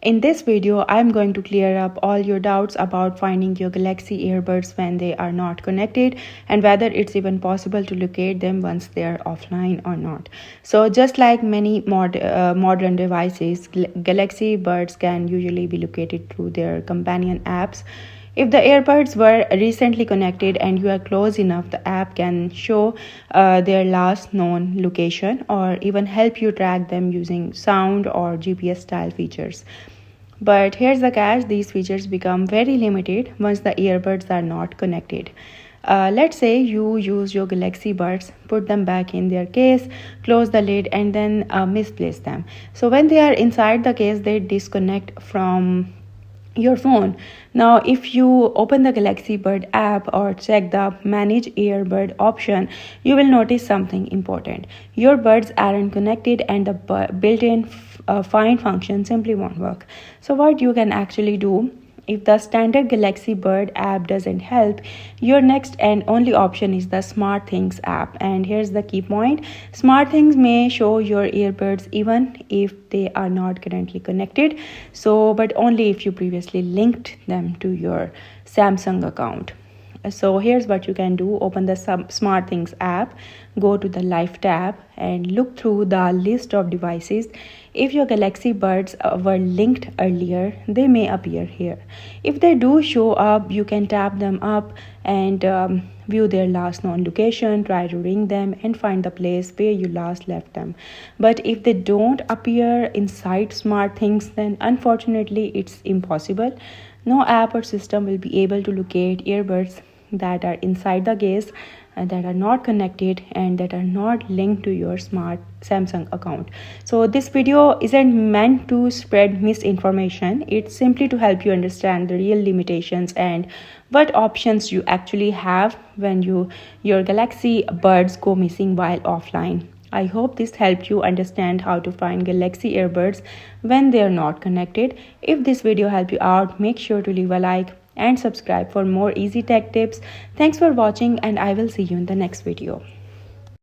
In this video, I'm going to clear up all your doubts about finding your Galaxy earbuds when they are not connected and whether it's even possible to locate them once they're offline or not. So just like many modern devices, Galaxy Buds can usually be located through their companion apps. If the earbuds were recently connected and you are close enough, the app can show their last known location or even help you track them using sound or GPS style features. But here's the catch, these features become very limited once the earbuds are not connected. Let's say you use your Galaxy Buds, put them back in their case, close the lid, and then misplace them. So when they are inside the case, they disconnect from your phone. Now, if you open the Galaxy Bud app or check the Manage Earbud option, you will notice something important. Your buds aren't connected and the built-in Find function simply won't work. So what you can actually do, if the standard Galaxy Bird app doesn't help, your next and only option is the SmartThings app. And here's the key point. SmartThings may show your earbuds even if they are not currently connected. But only if you previously linked them to your Samsung account. So here's what you can do. Open the SmartThings app, go to the Live tab and look through the list of devices. If your Galaxy Buds were linked earlier, they may appear here. If they do show up, you can tap them up and view their last known location, try to ring them and find the place where you last left them. But if they don't appear inside SmartThings, then unfortunately it's impossible. No app or system will be able to locate earbuds that are inside the case, that are not connected and that are not linked to your smart Samsung account. So this video isn't meant to spread misinformation. It's simply to help you understand the real limitations and what options you actually have when your Galaxy Buds go missing while offline. I hope this helped you understand how to find Galaxy earbuds when they are not connected. If this video helped you out, make sure to leave a like and subscribe for more easy tech tips. Thanks for watching and I will see you in the next video.